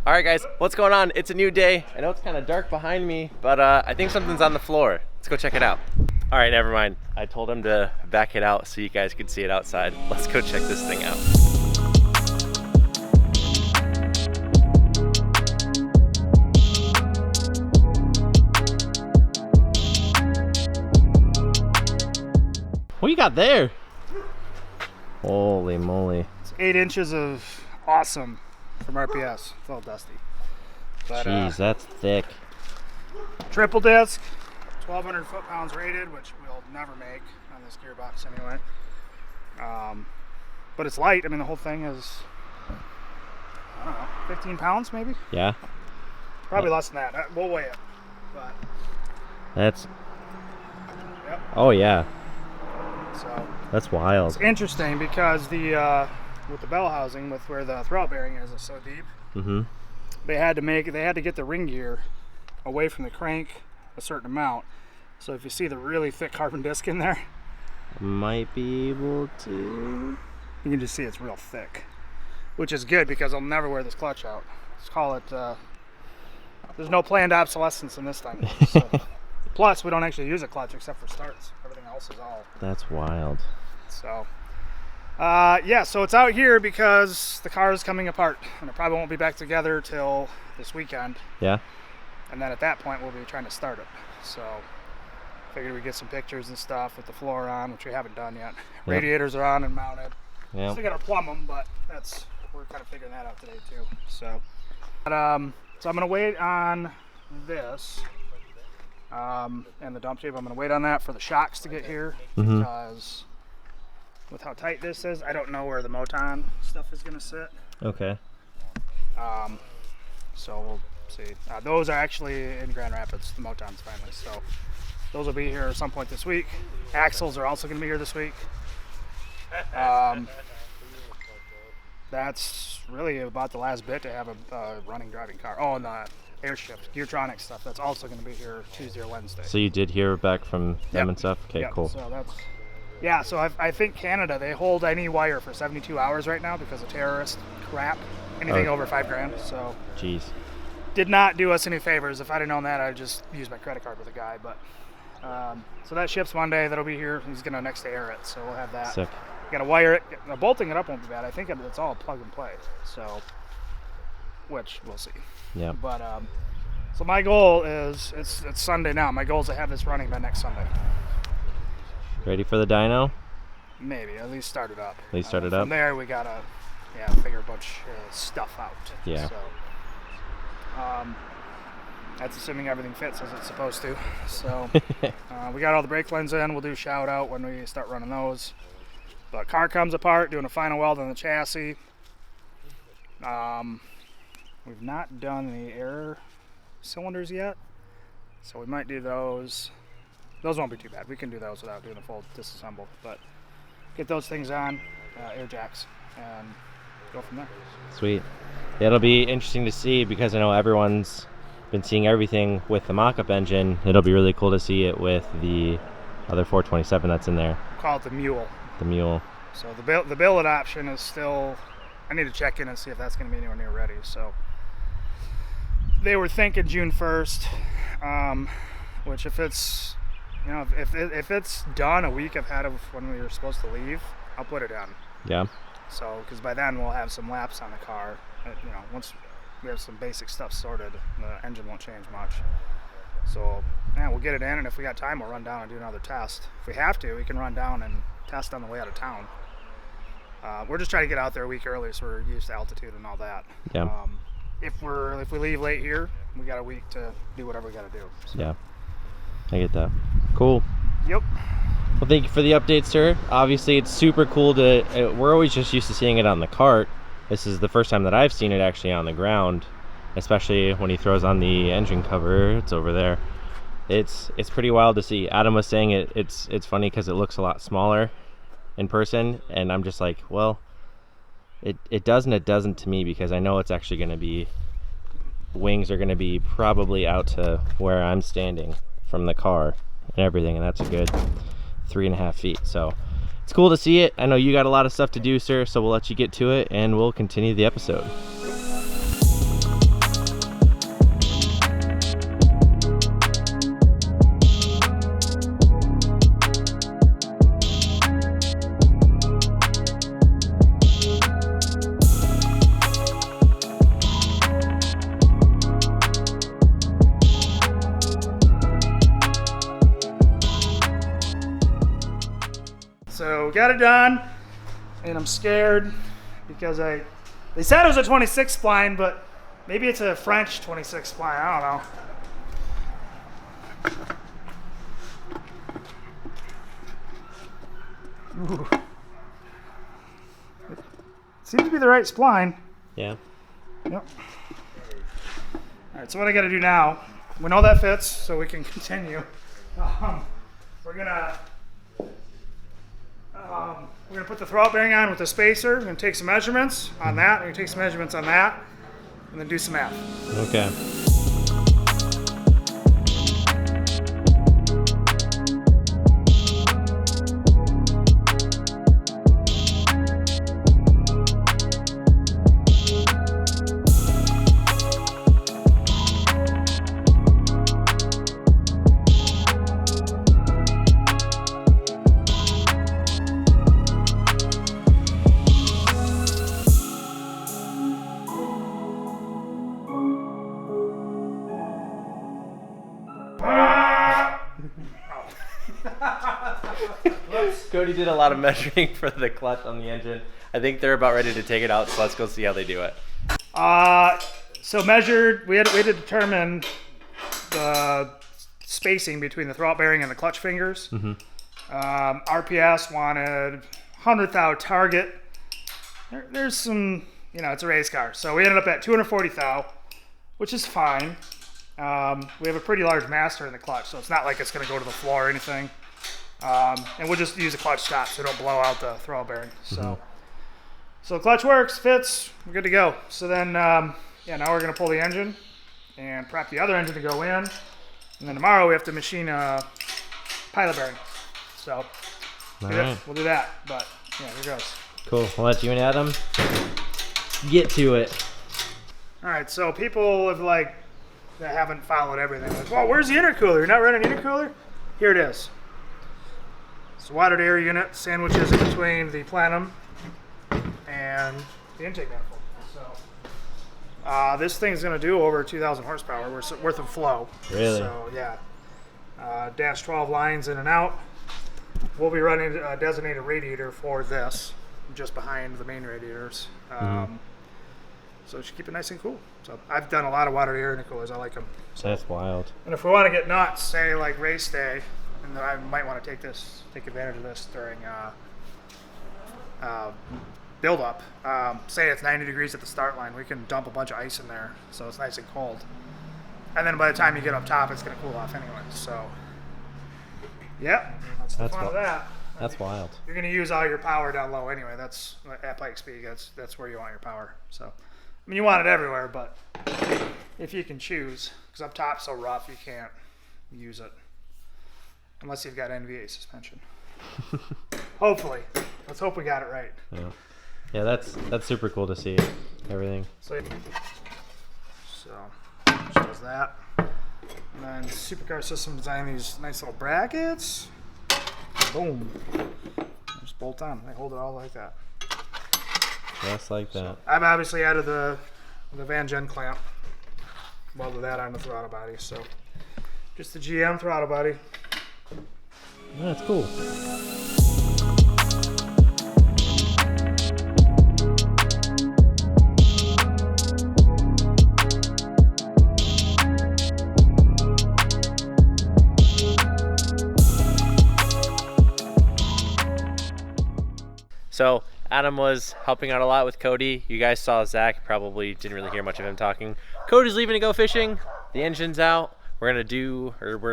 All right, guys, what's going on? It's a new day. I know it's kind of dark behind me, but I think something's on the floor. Let's go check it out. All right, never mind. I told him to back it out so you guys could see it outside. Let's go check this thing out. What you got there? Holy moly. It's 8 inches of awesome from RPS. It's all dusty. But, jeez, that's thick. Triple disc, 1,200 foot-pounds rated, which we'll never make on this gearbox anyway. But it's light. I mean, the whole thing is, I don't know, 15 pounds maybe? Yeah. Probably less than that. We'll weigh it. But that's, yep. Oh yeah. So that's wild. it's interesting because the with the bell housing, with where the throwout bearing is so deep, they had to get the ring gear away from the crank a certain amount. So if you see the really thick carbon disc in there, might be able to. You can just see it's real thick, which is good because I'll never wear this clutch out. Let's call it. There's no planned obsolescence in this thing. So. Plus, we don't actually use a clutch except for starts. Everything else is all. That's wild. So, yeah, so it's out here because the car is coming apart, and it probably won't be back together till this weekend. Yeah. And then at that point, we'll be trying to start it. So, figured we'd get some pictures and stuff with the floor on, which we haven't done yet. Yep. Radiators are on and mounted. Yeah. Still got to plumb them, but we're kind of figuring that out today too. So, but, so I'm gonna wait on this. And the dump tube, I'm going to wait on that for the shocks to get here, because with how tight this is, I don't know where the Moton stuff is going to sit. Okay. So we'll see. Those are actually in Grand Rapids, the Motons finally, so those will be here at some point this week. Axles are also going to be here this week. That's really about the last bit to have a running driving car. Oh, and the air shift, Geartronic stuff, that's also going to be here Tuesday or Wednesday. So you did hear back from them and stuff? Okay, cool. So that's, yeah, so I think Canada, they hold any wire for 72 hours right now because of terrorist crap, anything over $5,000, so. Jeez. Did not do us any favors. If I'd have known that, I'd just use my credit card with a guy, but. So that ships Monday, that'll be here. He's going to next to air it, so we'll have that. Sick. Got to wire it. Bolting it up won't be bad. I think it's all plug and play, so, which we'll see. Yeah. But so my goal is it's Sunday now. My goal is to have this running by next Sunday. Ready for the dyno? Maybe at least start it up. At least start it up. From there we gotta figure a bunch of stuff out. Yeah. So that's assuming everything fits as it's supposed to. So we got all the brake lines in. We'll do shout out when we start running those. But car comes apart, doing a final weld on the chassis. We've not done the air cylinders yet, so we might do those. Those won't be too bad. We can do those without doing a full disassemble, but get those things on, air jacks, and go from there. Sweet. Yeah, it'll be interesting to see because I know everyone's been seeing everything with the mock-up engine. It'll be really cool to see it with the other 427 that's in there. We'll call it the mule. The mule. So the billet option is still, I need to check in and see if that's going to be anywhere near ready. So they were thinking June 1st, which if it's, you know, if it's done a week ahead of when we were supposed to leave, I'll put it in. Yeah. So, because by then we'll have some laps on the car. You know, once we have some basic stuff sorted, the engine won't change much. So, yeah, we'll get it in, and if we got time, we'll run down and do another test. If we have to, we can run down and test on the way out of town. We're just trying to get out there a week early, so we're used to altitude and all that. Yeah. If we leave late here, we got a week to do whatever we got to do. So. Yeah, I get that. Cool. Yep. Well, thank you for the update, sir. Obviously, it's super cool to. We're always just used to seeing it on the cart. This is the first time that I've seen it actually on the ground, especially when he throws on the engine cover. It's over there. It's pretty wild to see. Adam was saying it's funny because it looks a lot smaller in person, and I'm just like, well, it does and it doesn't to me, because I know it's actually going to be, wings are going to be probably out to where I'm standing from the car and everything, and that's a good 3.5 feet. So it's cool to see it. I know you got a lot of stuff to do, sir, so we'll let you get to it and we'll continue the episode. we got it done, and I'm scared because they said it was a 26 spline, but maybe it's a French 26 spline. I don't know. Ooh. It seems to be the right spline. Yeah. Yep. All right, so what I got to do now, we know that fits, so we can continue. We're gonna put the throwout bearing on with the spacer. We're gonna take some measurements on that. We're gonna take some measurements on that, and then do some math. Okay. Cody did a lot of measuring for the clutch on the engine. I think they're about ready to take it out, so let's go see how they do it. So measured, we had to determine the spacing between the throwout bearing and the clutch fingers. Mm-hmm. RPS wanted 100th thou target. There's some, it's a race car. So we ended up at 240 thou, which is fine. We have a pretty large master in the clutch, so it's not like it's going to go to the floor or anything. And we'll just use a clutch stop so we don't blow out the throwout bearing. So the clutch works, fits, we're good to go. So then, now we're going to pull the engine and prep the other engine to go in. And then tomorrow we have to machine a pilot bearing. So we'll do that. But yeah, here goes. Cool. We'll let you and Adam get to it. All right. So people have that haven't followed everything. Like, well, where's the intercooler? You're not running an intercooler? Here it is. It's a watered air unit, sandwiches in between the plenum and the intake manifold. So this thing's going to do over 2,000 horsepower worth of flow. Really? So yeah, dash 12 lines in and out. We'll be running a designated radiator for this, just behind the main radiators. So it should keep it nice and cool. So I've done a lot of watered air intercoolers. I like them. So that's wild. And if we want to get nuts, say like race day, and then I might want to take advantage of this during build up. Say it's 90 degrees at the start line, we can dump a bunch of ice in there so it's nice and cold. And then by the time you get up top, it's going to cool off anyway. So, yeah, that's the fun of that. That's wild. You're going to use all your power down low anyway. That's at Pikes Peak. That's where you want your power. So, I mean, you want it everywhere, but if you can choose, because up top's so rough, you can't use it unless you've got Enviate suspension. Hopefully, let's hope we got it right. Yeah, that's super cool to see everything. So shows that. And then SUPERCAR system designed these nice little brackets. Boom. Just bolt on. They hold it all like that. Just like that. So I've obviously added the Van Gen clamp. Welded that on the throttle body. So just the GM throttle body. That's cool. So Adam was helping out a lot with Cody. You guys saw Zach, probably didn't really hear much of him talking. Cody's leaving to go fishing. The engine's out. We're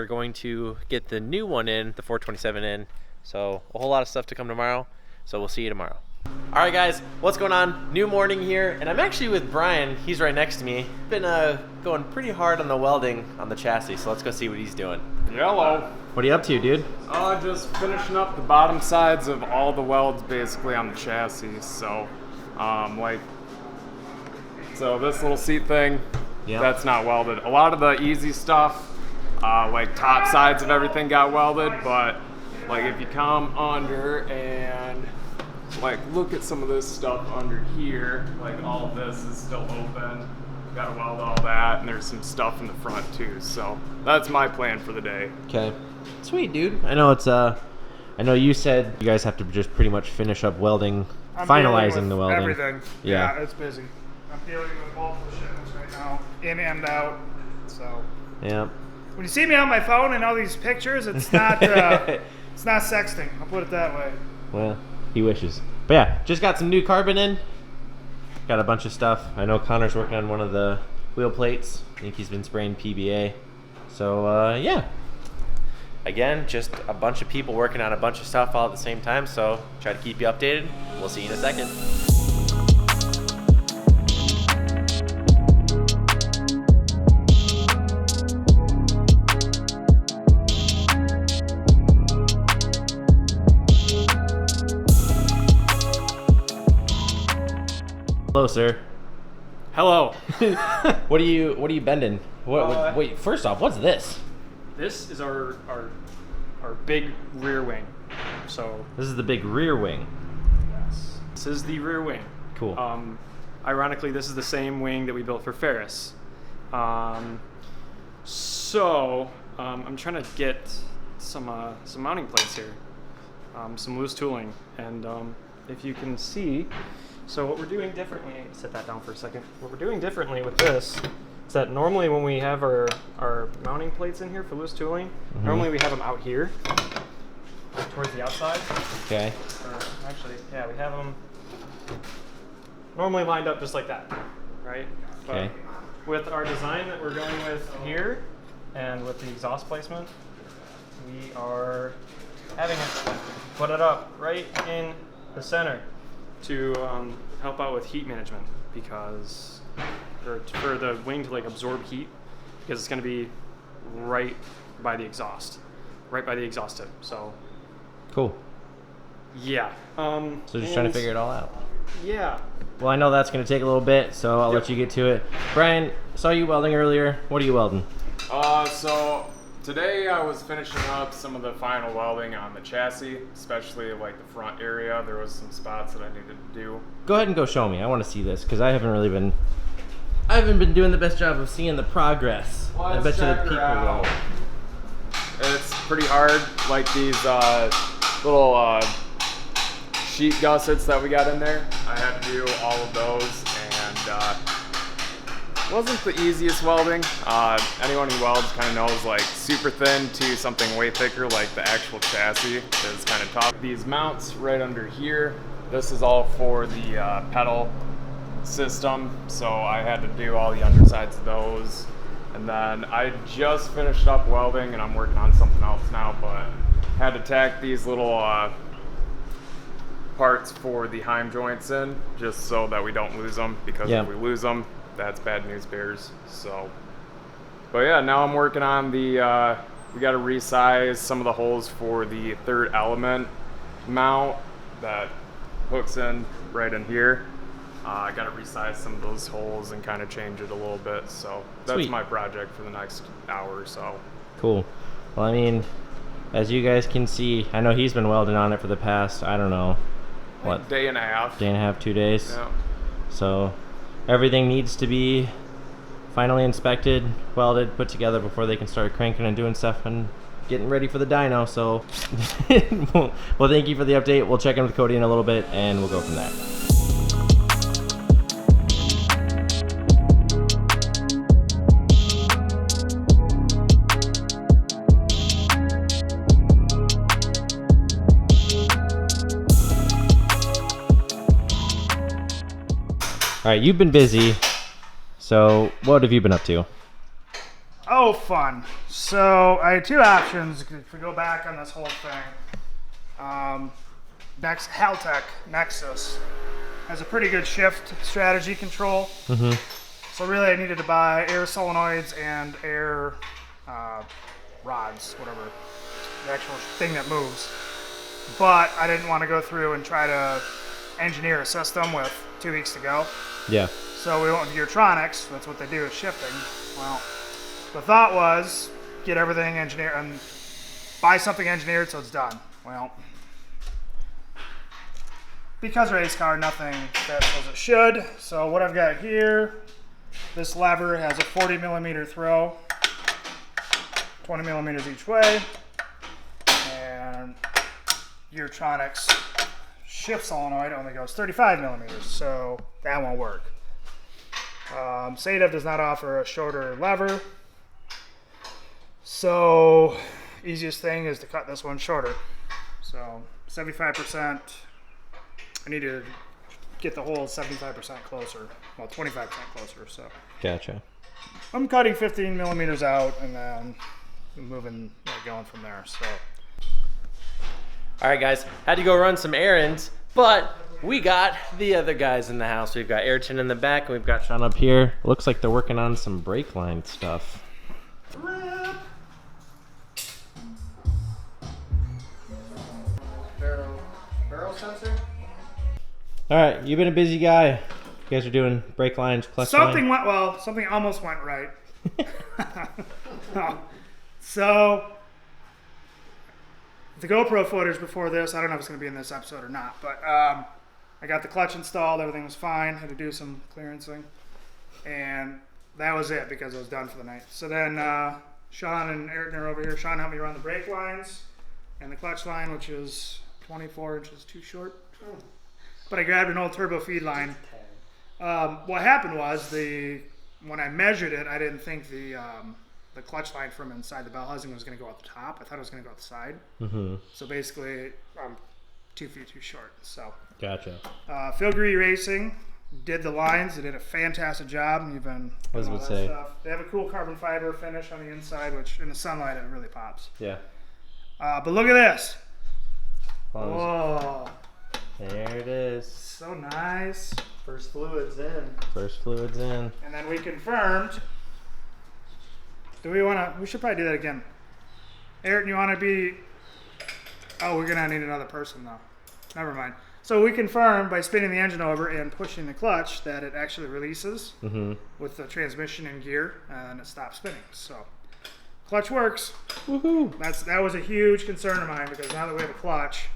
going to get the new one in, the 427 in. So a whole lot of stuff to come tomorrow. So we'll see you tomorrow. All right, guys, what's going on? New morning here, and I'm actually with Brian. He's right next to me. Been going pretty hard on the welding on the chassis, so let's go see what he's doing. Hello. What are you up to, dude? Just finishing up the bottom sides of all the welds basically on the chassis. So, so this little seat thing, that's not welded. A lot of the easy stuff, like top sides of everything got welded, but like if you come under and like look at some of this stuff under here, like all of this is still open. Gotta weld all that, and there's some stuff in the front too. So that's my plan for the day. Okay. Sweet, dude. I know it's I know you said you guys have to just pretty much finish up welding, finalizing the welding. Everything. Yeah. It's busy. I'm dealing with multiple shipments right now, in and out. So. Yeah. When you see me on my phone and all these pictures, it's not it's not sexting. I'll put it that way. Well, he wishes. But yeah, just got some new carbon in. Got a bunch of stuff. I know Connor's working on one of the wheel plates. I think he's been spraying PBA. So yeah. Again, just a bunch of people working on a bunch of stuff all at the same time. So try to keep you updated. We'll see you in a second. Hello, sir. Hello. What are you bending? Wait, first off, what's this? This is our big rear wing. So This is the big rear wing. yes, this is the rear wing. Cool. Ironically, this is the same wing that we built for Ferris. I'm trying to get some mounting plates here, some loose tooling, and if you can see. So what we're doing differently, set that down for a second. What we're doing differently with this is that normally when we have our mounting plates in here for loose tooling, normally we have them out here towards the outside. Okay. Or actually, yeah, we have them normally lined up just like that, right? Okay. But with our design that we're going with here and with the exhaust placement, we are having it put it up right in the center to help out with heat management, because for the wing to like absorb heat, because it's going to be right by the exhaust tip. So Cool. yeah. So just trying to figure it all out. Yeah. Well, I know that's going to take a little bit, so I'll let you get to it. Brian, saw you welding earlier. What are you welding? So today I was finishing up some of the final welding on the chassis, especially like the front area. There was some spots that I needed to do. Go ahead and go show me. I want to see this because I haven't been doing the best job of seeing the progress. I bet you the people will. It's pretty hard, like these little sheet gussets that we got in there. I had to do all of those, and wasn't the easiest welding. Anyone who welds kind of knows, like super thin to something way thicker, like the actual chassis is kind of tough. These mounts right under here, this is all for the pedal system, so I had to do all the undersides of those. And then I just finished up welding and I'm working on something else now, but had to tack these little parts for the Heim joints in, just so that we don't lose them, because if we lose them, that's bad news bears. So, but yeah, now I'm working on the, we got to resize some of the holes for the third element mount that hooks in right in here. I got to resize some of those holes and kind of change it a little bit. So that's my project for the next hour or so. Cool. Well, I mean, as you guys can see, I know he's been welding on it for the past, I don't know, what? Day and a half, 2 days. Yeah. So everything needs to be finally inspected, welded, put together before they can start cranking and doing stuff and getting ready for the dyno. So, well, thank you for the update. We'll check in with Cody in a little bit and we'll go from there. All right, you've been busy, so what have you been up to? Oh, fun. So I had two options if we go back on this whole thing. Next, Haltech Nexus has a pretty good shift strategy control. So really I needed to buy air solenoids and air rods, whatever, the actual thing that moves. But I didn't want to go through and try to engineer a system with 2 weeks to go. Yeah. So we went with Geartronics. That's what they do, is shifting. Well, the thought was get everything engineered and buy something engineered so it's done. Well, because race car, nothing fits as it should. So what I've got here, this lever has a 40 millimeter throw, 20 millimeters each way, and Geartronics shift solenoid only goes 35 millimeters, so that won't work. Sadef does not offer a shorter lever, so easiest thing is to cut this one shorter. So 75%, I need to get the hole 75% closer, well 25% closer, so. Gotcha. I'm cutting 15 millimeters out and then moving, going from there, so. All right, guys, had to go run some errands, but we got the other guys in the house. We've got Ayrton in the back, and we've got Shawn up here. Looks like they're working on some brake line stuff. Barrel sensor? All right, you've been a busy guy. You guys are doing brake lines, clutch Something line. went well. Something almost went right. So the GoPro footage before this, I don't know if it's going to be in this episode or not, but I got the clutch installed. Everything was fine. Had to do some clearancing, and that was it because I was done for the night. So then Shawn and Ayrton are over here. Shawn helped me run the brake lines and the clutch line, which is 24 inches too short. But I grabbed an old turbo feed line. What happened was when I measured it, I didn't think the clutch line from inside the bell housing was going to go out the top. I thought it was going to go out the side. Mm-hmm. So basically, I'm 2 feet too short. So gotcha. Filigree Racing did the lines. They did a fantastic job. You've been what was say? Stuff. They have a cool carbon fiber finish on the inside, which in the sunlight it really pops. Yeah. But look at this. Whoa. There it is. So nice. First fluid's in. First fluid's in. And then we confirmed. Do we want to? We should probably do that again. Ayrton, you want to be? Oh, we're gonna need another person though. Never mind. So we confirmed by spinning the engine over and pushing the clutch that it actually releases with the transmission and gear, and it stops spinning. So clutch works. Woohoo! That was a huge concern of mine because now that we have a clutch,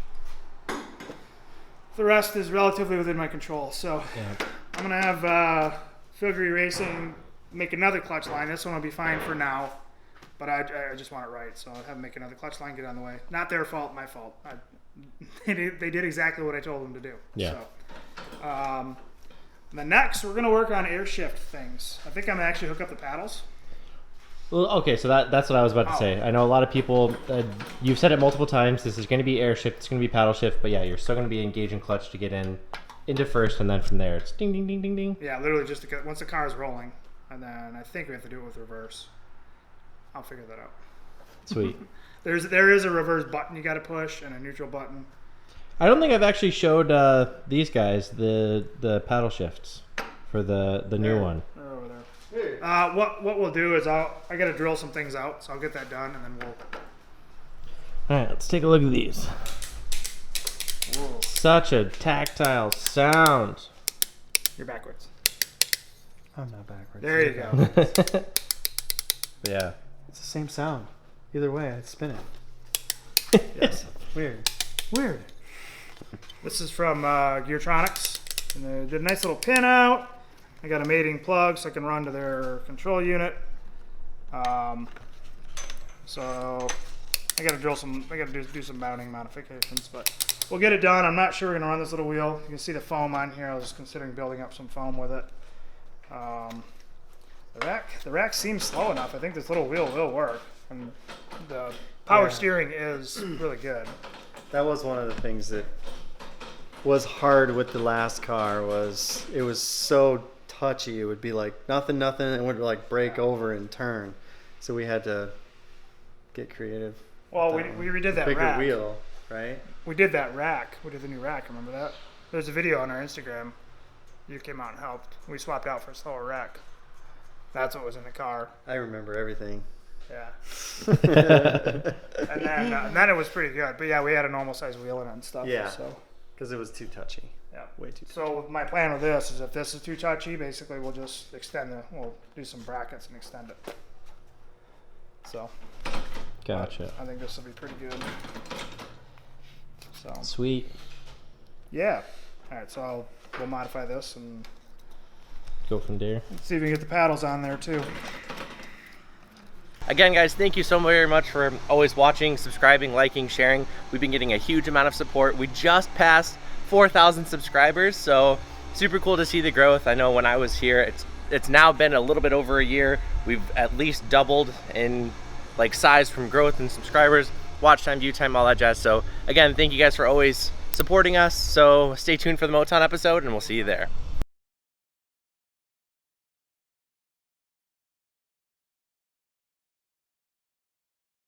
the rest is relatively within my control. So yeah. I'm gonna have Filigree Racing make another clutch line. This one will be fine for now, but I just want it right, so I'll have them make another clutch line, get it on the way. Not their fault, my fault. They did exactly what I told them to do. Yeah. So, then next, we're going to work on air shift things. I think I'm going to actually hook up the paddles. Well, okay, so that's what I was about to say. I know a lot of people, you've said it multiple times, this is going to be air shift, it's going to be paddle shift, but yeah, you're still going to be engaging clutch to get into first, and then from there, it's ding, ding, ding, ding, ding. Yeah, literally just once the car is rolling. And then I think we have to do it with reverse. I'll figure that out. Sweet. There is a reverse button you got to push and a neutral button. I don't think I've actually showed these guys the paddle shifts for the new one. They're over there. What we'll do is I got to drill some things out, so I'll get that done and then we'll. All right, let's take a look at these. Whoa. Such a tactile sound. You're backwards. I'm not backwards. There you go. Yeah. It's the same sound. Either way, I spin it. Yes. Weird. This is from Geartronics. And they did a nice little pin out. I got a mating plug so I can run to their control unit. So I got to drill some. I got to do some mounting modifications, but we'll get it done. I'm not sure we're gonna run this little wheel. You can see the foam on here. I was considering building up some foam with it. The rack seems slow enough. I think this little wheel will work, and the power steering is really good. That was one of the things that was hard with the last car. Was it was so touchy. It would be like nothing, and it would like break over and turn. So we had to get creative. Well, we redid that bigger rack. wheel, right? We did that rack. We did the new rack. Remember that? There's a video on our Instagram. You came out and helped. We swapped out for a slower rack. That's what was in the car. I remember everything. Yeah. and then it was pretty good. But yeah, we had a normal size wheel in it and stuff. Yeah. So Because it was too touchy. yeah, Way too touchy. So my plan with this is if this is too touchy, basically we'll just we'll do some brackets and extend it. So. Gotcha. I think this will be pretty good. So. Sweet. Yeah. All right. So we'll modify this and Go from there. see if we can get the paddles on there too. Again, guys, thank you so very much for always watching, subscribing, liking, sharing. We've been getting a huge amount of support. We just passed 4,000 subscribers, so super cool to see the growth. I know when I was here, it's now been a little bit over a year. We've at least doubled in like size from growth and subscribers, watch time, view time, all that jazz. So again, thank you guys for always supporting us. So stay tuned for the Moton episode, and we'll see you there.